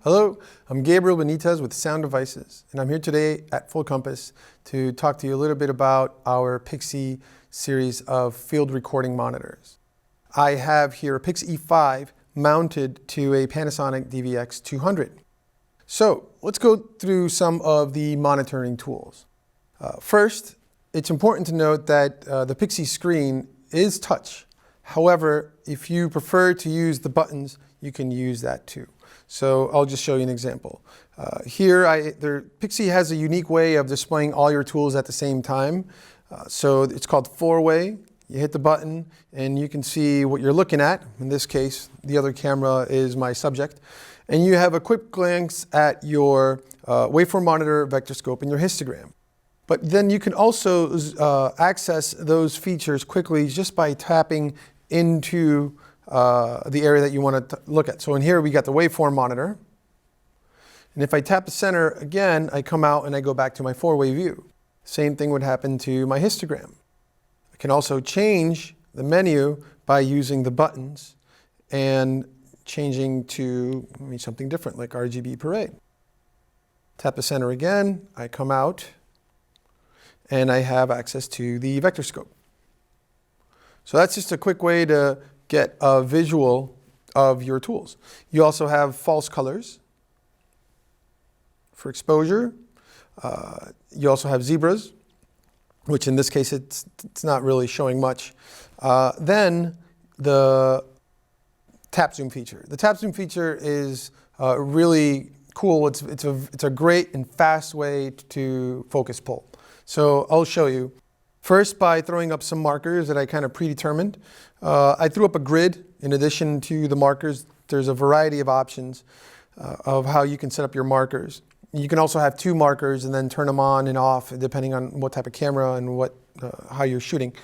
Hello, I'm Gabriel Benitez with Sound Devices, and I'm here today at Full Compass to talk to you a little bit about our PIX-E series of field recording monitors. I have here a PIX-E 5 mounted to a Panasonic DVX200. So let's go through some of the monitoring tools. First, it's important to note that the PIX-E screen is touch. However, if you prefer to use the buttons, you can use that too. So I'll just show you an example. PIX-E has a unique way of displaying all your tools at the same time. So it's called four-way. You hit the button and you can see what you're looking at. In this case, the other camera is my subject. And you have a quick glance at your waveform monitor, vectorscope, and your histogram. But then you can also access those features quickly just by tapping into the area that you want to look at. So in here we got the waveform monitor. And if I tap the center again, I come out and I go back to my four-way view. Same thing would happen to my histogram. I can also change the menu by using the buttons and changing to something different like RGB parade. Tap the center again, I come out, and I have access to the vectorscope. So that's just a quick way to get a visual of your tools. You also have false colors for exposure. You also have zebras, which in this case it's not really showing much. Then the TapZoom feature. The TapZoom feature is really cool. It's a great and fast way to focus pull. So I'll show you. First, by throwing up some markers that I kind of predetermined. I threw up a grid. In addition to the markers, there's a variety of options of how you can set up your markers. You can also have two markers and then turn them on and off depending on what type of camera and how you're shooting.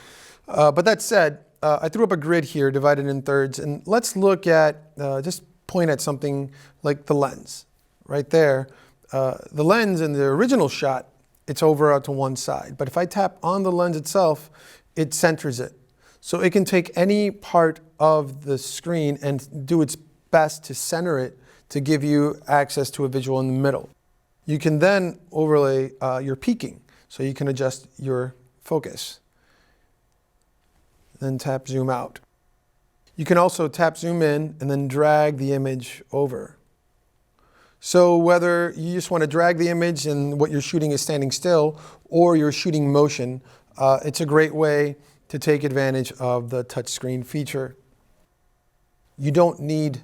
But that said, I threw up a grid here divided in thirds, and let's look at, just point at something like the lens. Right there, the lens in the original shot, it's over to one side. But if I tap on the lens itself, it centers it. So it can take any part of the screen and do its best to center it to give you access to a visual in the middle. You can then overlay your peaking, so you can adjust your focus. Then tap zoom out. You can also tap zoom in and then drag the image over. So whether you just want to drag the image and what you're shooting is standing still, or you're shooting motion, it's a great way to take advantage of the touchscreen feature. You don't need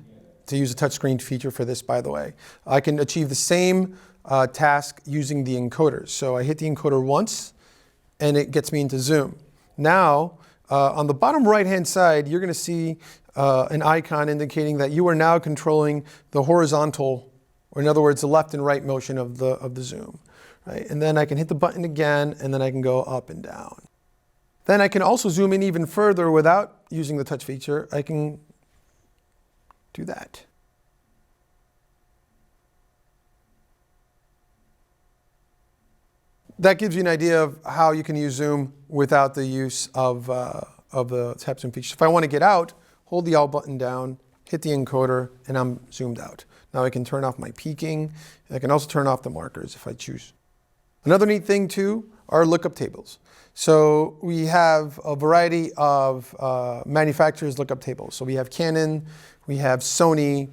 to use a touchscreen feature for this, by the way. I can achieve the same task using the encoders. So I hit the encoder once, and it gets me into zoom. Now, on the bottom right-hand side, you're going to see an icon indicating that you are now controlling the horizontal, or in other words, the left and right motion of the zoom. Right? And then I can hit the button again, and then I can go up and down. Then I can also zoom in even further without using the touch feature. I can do that. That gives you an idea of how you can use zoom without the use of the TapZoom feature. If I want to get out, hold the Alt button down, hit the encoder, and I'm zoomed out. Now I can turn off my peaking. I can also turn off the markers if I choose. Another neat thing too are lookup tables. So we have a variety of manufacturers' lookup tables. So we have Canon, we have Sony,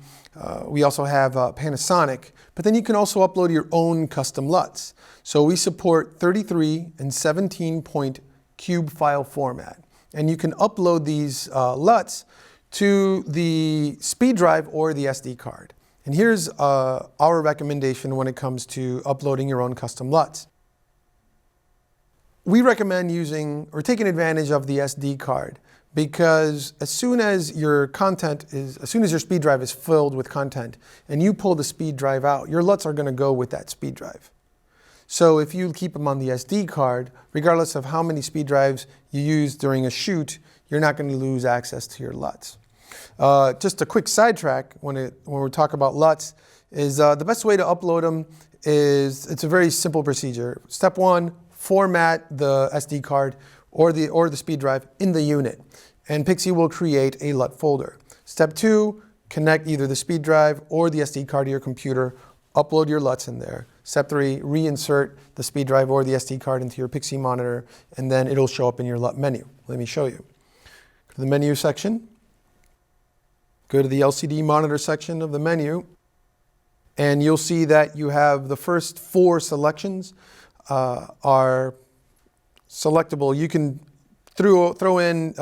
we also have Panasonic, but then you can also upload your own custom LUTs. So we support 33 and 17-point cube file format. And you can upload these LUTs to the speed drive or the SD card. And here's our recommendation when it comes to uploading your own custom LUTs. We recommend using or taking advantage of the SD card because as soon as your speed drive is filled with content and you pull the speed drive out, your LUTs are going to go with that speed drive. So if you keep them on the SD card, regardless of how many speed drives you use during a shoot, you're not going to lose access to your LUTs. Just a quick sidetrack when we talk about LUTs is the best way to upload them is it's a very simple procedure. Step one, format the SD card or the speed drive in the unit, and PIX-E will create a LUT folder. Step two, connect either the speed drive or the SD card to your computer, upload your LUTs in there. Step 3, reinsert the speed drive or the SD card into your PIX-E monitor, and then it'll show up in your LUT menu. Let me show you. Go to the menu section, go to the LCD monitor section of the menu, and you'll see that you have the first 4 selections are selectable. You can throw in,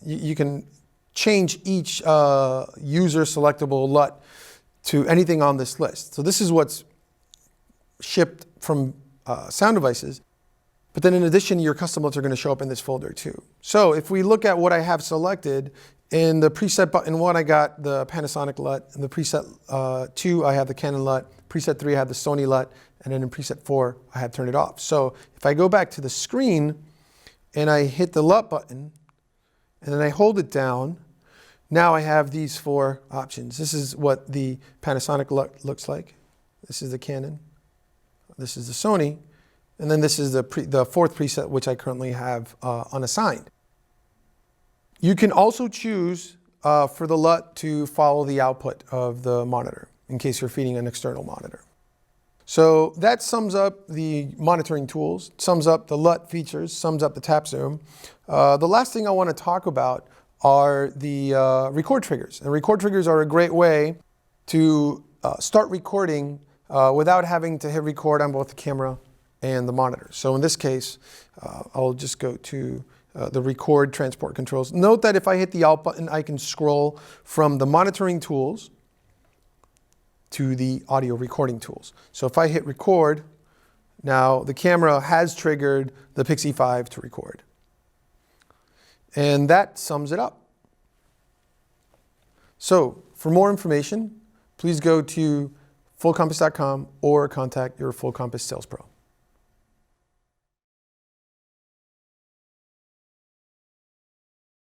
you can change each user selectable LUT to anything on this list. So this is what's shipped from Sound Devices. But then in addition, your custom LUTs are going to show up in this folder too. So if we look at what I have selected, in the preset button 1, I got the Panasonic LUT. In the preset 2, I have the Canon LUT. Preset 3, I have the Sony LUT. And then in preset 4, I have turned it off. So if I go back to the screen and I hit the LUT button, and then I hold it down, now I have these 4 options. This is what the Panasonic LUT looks like. This is the Canon. This is the Sony. And then this is the 4th preset, which I currently have unassigned. You can also choose for the LUT to follow the output of the monitor in case you're feeding an external monitor. So that sums up the monitoring tools, sums up the LUT features, sums up the TapZoom. The last thing I want to talk about are the record triggers. And record triggers are a great way to start recording without having to hit record on both the camera and the monitor. So in this case, I'll just go to the record transport controls. Note that if I hit the Alt button, I can scroll from the monitoring tools to the audio recording tools. So if I hit record, now the camera has triggered the PIX-E 5 to record. And that sums it up. So for more information, please go to fullcompass.com or contact your Full Compass sales pro.